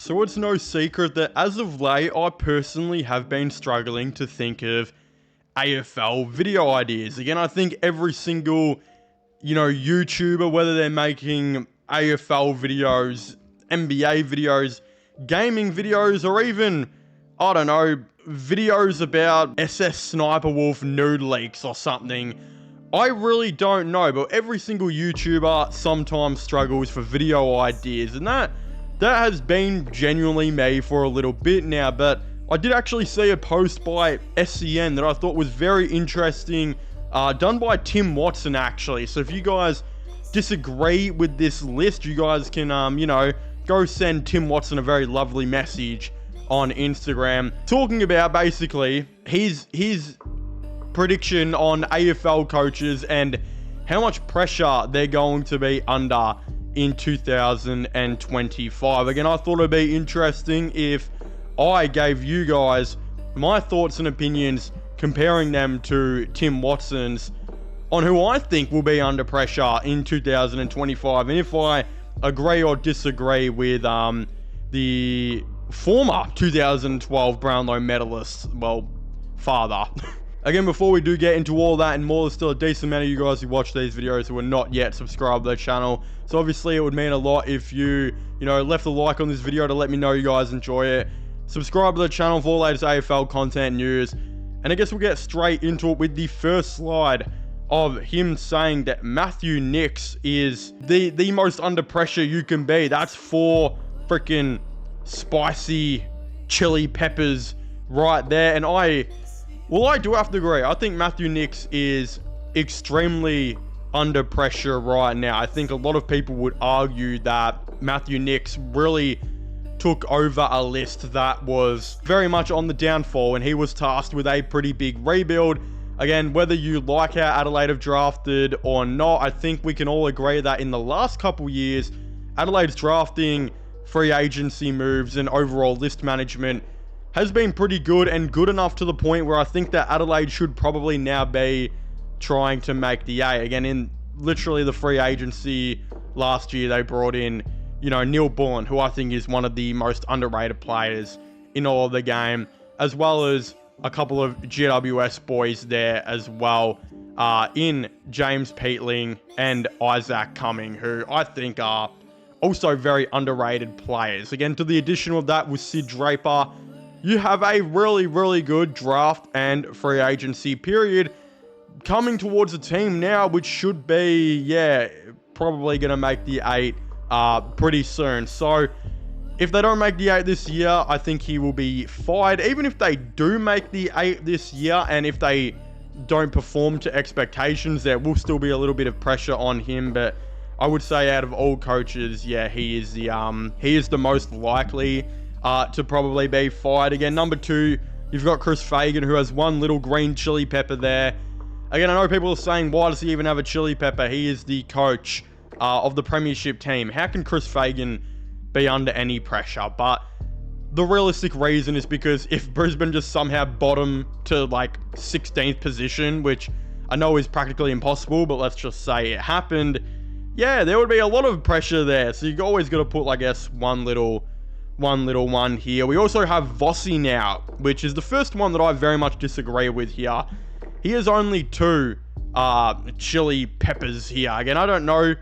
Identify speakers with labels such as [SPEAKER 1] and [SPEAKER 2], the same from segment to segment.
[SPEAKER 1] So it's no secret that as of late, I personally have been struggling to think of AFL video ideas. Again, I think every single, YouTuber, whether they're making AFL videos, NBA videos, gaming videos, or even, I don't know, videos about SS Sniper Wolf nude leaks or something. I really don't know, but every single YouTuber sometimes struggles for video ideas, and that has been genuinely me for a little bit now. But I did actually see a post by SCN that I thought was very interesting, done by Tim Watson actually. So if you guys disagree with this list, you guys can, go send Tim Watson a very lovely message on Instagram, talking about basically his prediction on AFL coaches and how much pressure they're going to be under in 2025. Again, I thought it'd be interesting if I gave you guys my thoughts and opinions, comparing them to Tim Watson's on who I think will be under pressure in 2025, and if I agree or disagree with the former 2012 Brownlow medalist, father. Again, before we do get into all that and more, there's still a decent amount of you guys who watch these videos who are not yet subscribed to the channel. So obviously it would mean a lot if you, left a like on this video to let me know you guys enjoy it. Subscribe to the channel for all latest AFL content news. And I guess we'll get straight into it with the first slide of him saying that Matthew Nicks is the most under pressure you can be. That's 4 freaking spicy chili peppers right there. And I do have to agree. I think Matthew Nicks is extremely under pressure right now. I think a lot of people would argue that Matthew Nicks really took over a list that was very much on the downfall, and he was tasked with a pretty big rebuild. Again, whether you like how Adelaide have drafted or not, I think we can all agree that in the last couple years, Adelaide's drafting, free agency moves, and overall list management has been pretty good, and good enough to the point where I think that Adelaide should probably now be trying to make the A. Again, in literally the free agency last year, they brought in, Neil Bullen, who I think is one of the most underrated players in all of the game, as well as a couple of GWS boys there as well, in James Peatling and Isaac Cumming, who I think are also very underrated players. Again, to the addition of that with Sid Draper, you have a really, really good draft and free agency period coming towards a team now, which should be, probably going to make the 8 pretty soon. So if they don't make the 8 this year, I think he will be fired. Even if they do make the 8 this year, and if they don't perform to expectations, there will still be a little bit of pressure on him. But I would say out of all coaches, he is the most likely to probably be fired. Again, number 2, you've got Chris Fagan, who has one little green chili pepper there. Again, I know people are saying, why does he even have a chili pepper? He is the coach of the premiership team. How can Chris Fagan be under any pressure? But the realistic reason is because if Brisbane just somehow bottom to 16th position, which I know is practically impossible, but let's just say it happened, there would be a lot of pressure there. So you always got to put, I guess, one little one here. We also have Vossi now, which is the first one that I very much disagree with here. He has only 2 chili peppers here. Again, I don't know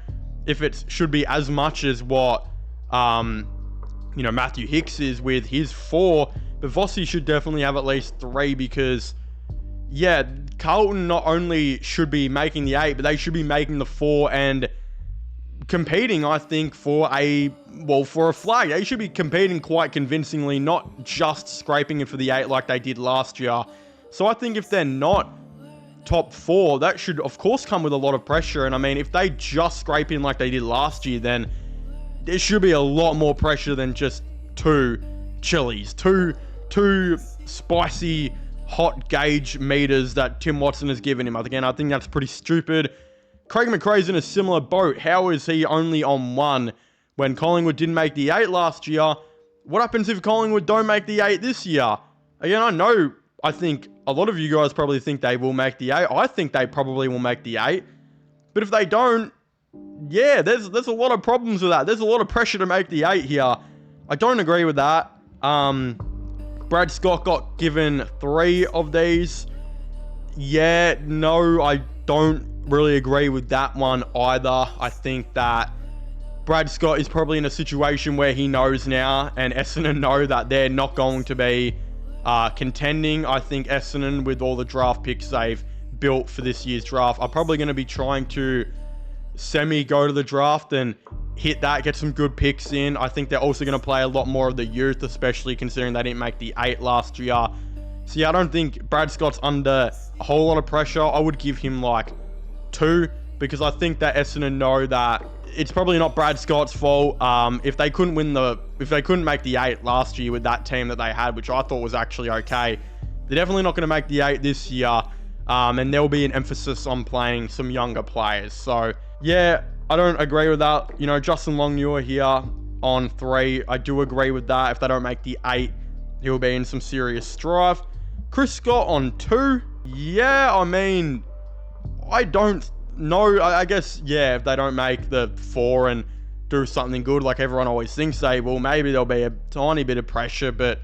[SPEAKER 1] if it should be as much as what Matthew Hicks is with his 4, but Vossi should definitely have at least 3, because Carlton not only should be making the 8, but they should be making the 4 and competing, I think, for a flag. They should be competing quite convincingly, not just scraping it for the 8 like they did last year. So I think if they're not top 4, that should of course come with a lot of pressure. And I mean, if they just scrape in like they did last year, then there should be a lot more pressure than just 2 chilies, two spicy hot gauge meters that Tim Watson has given him. Again, I think that's pretty stupid. Craig McRae's in a similar boat. How is he only on 1 when Collingwood didn't make the 8 last year? What happens if Collingwood don't make the 8 this year? Again, I think a lot of you guys probably think they will make the 8. I think they probably will make the 8. But if they don't, there's a lot of problems with that. There's a lot of pressure to make the 8 here. I don't agree with that. Brad Scott got given 3 of these. Yeah, no, I don't really agree with that one either. I think that Brad Scott is probably in a situation where he knows now, and Essendon know that they're not going to be contending. I think Essendon, with all the draft picks they've built for this year's draft, are probably going to be trying to go to the draft and hit that, get some good picks in. I think they're also going to play a lot more of the youth, especially considering they didn't make the 8 last year. So yeah, I don't think Brad Scott's under a whole lot of pressure. I would give him like 2, because I think that Essendon know that it's probably not Brad Scott's fault. If they couldn't make the 8 last year with that team that they had, which I thought was actually okay, they're definitely not going to make the 8 this year. And there'll be an emphasis on playing some younger players. So yeah, I don't agree with that. You know, Justin Longmuir here on 3. I do agree with that. If they don't make the 8, he'll be in some serious strife. Chris Scott on 2. Yeah, I mean, I don't know. I guess, yeah, if they don't make the 4 and do something good, like everyone always thinks they will, maybe there'll be a tiny bit of pressure, but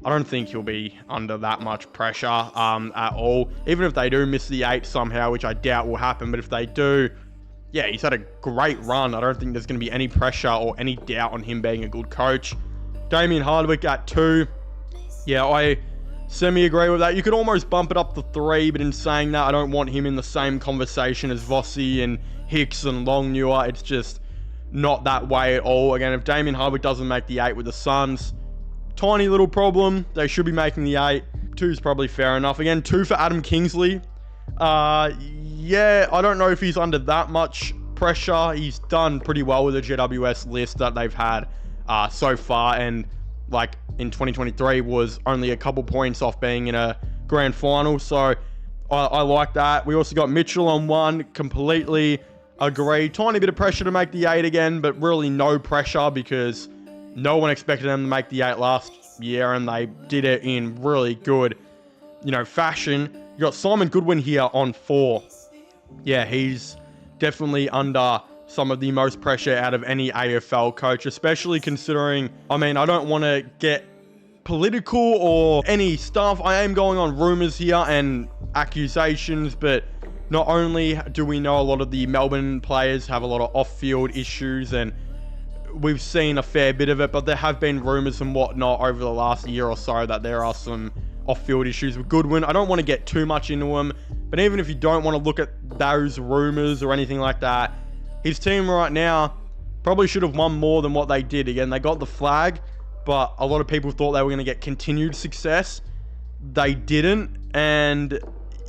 [SPEAKER 1] I don't think he'll be under that much pressure at all. Even if they do miss the 8 somehow, which I doubt will happen, but if they do, yeah, he's had a great run. I don't think there's going to be any pressure or any doubt on him being a good coach. Damien Hardwick at 2. Yeah, I semi-agree with that. You could almost bump it up to 3, but in saying that, I don't want him in the same conversation as Vossi and Hicks and Longmuir. It's just not that way at all. Again, if Damien Hardwick doesn't make the 8 with the Suns, tiny little problem. They should be making the 8. 2 is probably fair enough. Again, 2 for Adam Kingsley. Yeah, I don't know if he's under that much pressure. He's done pretty well with the GWS list that they've had so far, and like in 2023 was only a couple points off being in a grand final. So I like that. We also got Mitchell on 1. Completely agree. Tiny bit of pressure to make the 8 again, but really no pressure because no one expected them to make the 8 last year, and they did it in really good, fashion. You got Simon Goodwin here on 4. Yeah, he's definitely under some of the most pressure out of any AFL coach, especially considering, I don't want to get political or any stuff. I am going on rumours here and accusations, but not only do we know a lot of the Melbourne players have a lot of off-field issues, and we've seen a fair bit of it, but there have been rumours and whatnot over the last year or so that there are some off-field issues with Goodwin. I don't want to get too much into them, but even if you don't want to look at those rumours or anything like that, his team right now probably should have won more than what they did. Again, they got the flag, but a lot of people thought they were going to get continued success. They didn't, and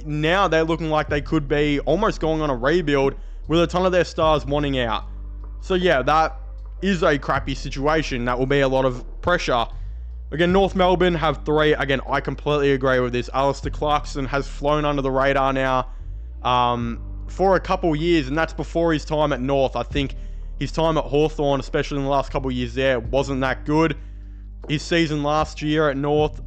[SPEAKER 1] now they're looking like they could be almost going on a rebuild with a ton of their stars wanting out. So yeah, that is a crappy situation. That will be a lot of pressure. Again, North Melbourne have 3. Again, I completely agree with this. Alistair Clarkson has flown under the radar now for a couple years, and that's before his time at North. I think his time at Hawthorn, especially in the last couple of years there, wasn't that good. His season last year at North,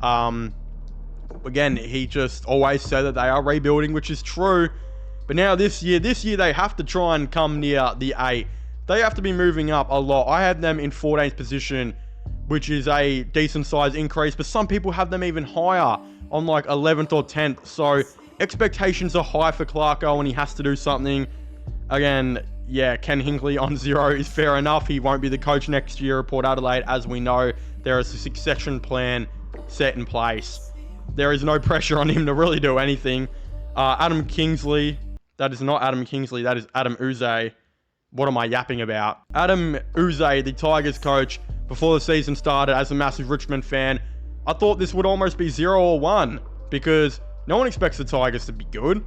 [SPEAKER 1] again, he just always said that they are rebuilding, which is true. But now this year they have to try and come near the 8. They have to be moving up a lot. I had them in 14th position, which is a decent size increase, but some people have them even higher on like 11th or 10th. So expectations are high for Clarko, and he has to do something. Again, yeah, Ken Hinkley on 0 is fair enough. He won't be the coach next year at Port Adelaide. As we know, there is a succession plan set in place. There is no pressure on him to really do anything. Adam Kingsley, that is not Adam Kingsley, that is Adam Uze. What am I yapping about? Adam Uze, the Tigers coach, before the season started, as a massive Richmond fan, I thought this would almost be 0 or 1 because no one expects the Tigers to be good.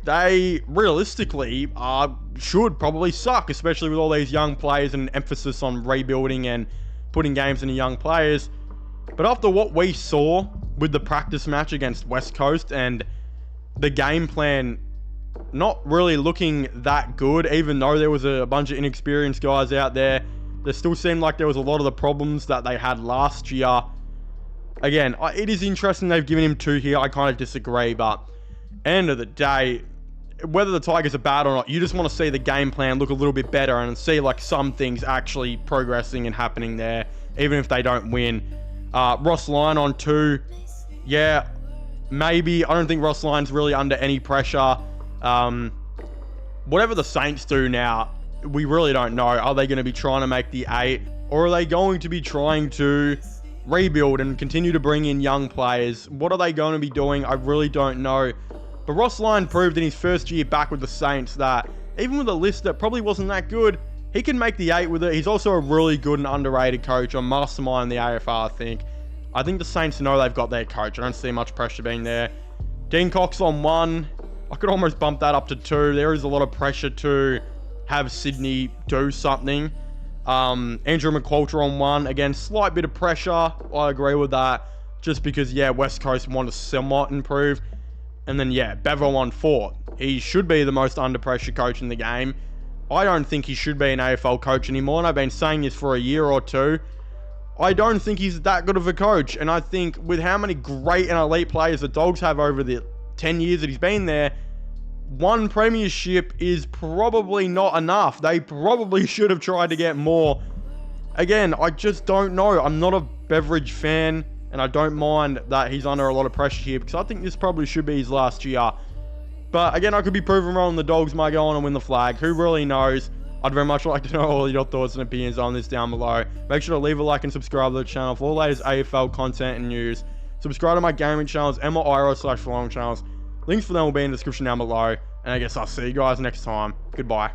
[SPEAKER 1] They realistically should probably suck, especially with all these young players and an emphasis on rebuilding and putting games into young players. But after what we saw with the practice match against West Coast and the game plan not really looking that good, even though there was a bunch of inexperienced guys out there, there still seemed like there was a lot of the problems that they had last year. Again, it is interesting they've given him 2 here. I kind of disagree, but end of the day, whether the Tigers are bad or not, you just want to see the game plan look a little bit better and see like some things actually progressing and happening there. even if they don't win. Ross Lyon on 2. Yeah, maybe. I don't think Ross Lyon's really under any pressure. Whatever the Saints do now, we really don't know. Are they going to be trying to make the 8? Or are they going to be trying to rebuild and continue to bring in young players? What are they going to be doing? I really don't know. But Ross Lyon proved in his first year back with the Saints that even with a list that probably wasn't that good, he can make the 8 with it. He's also a really good and underrated coach, a mastermind in the AFL, I think. I think the Saints know they've got their coach. I don't see much pressure being there. Dean Cox on 1. I could almost bump that up to 2. There is a lot of pressure to have Sydney do something. Andrew McQualter on 1. Again, slight bit of pressure. I agree with that. Just because, yeah, West Coast want to somewhat improve. And then, yeah, Bevo on 4. He should be the most under pressure coach in the game. I don't think he should be an AFL coach anymore. And I've been saying this for a year or 2. I don't think he's that good of a coach. And I think with how many great and elite players the Dogs have over the 10 years that he's been there, 1 premiership is probably not enough. They probably should have tried to get more. Again, I just don't know. I'm not a Beveridge fan, and I don't mind that he's under a lot of pressure here because I think this probably should be his last year. But again, I could be proven wrong. The Dogs might go on and win the flag. Who really knows? I'd very much like to know all your thoughts and opinions on this down below. Make sure to leave a like and subscribe to the channel for all the latest AFL content and news. Subscribe to my gaming channels and my IRO/following channels. Links for them will be in the description down below. And I guess I'll see you guys next time. Goodbye.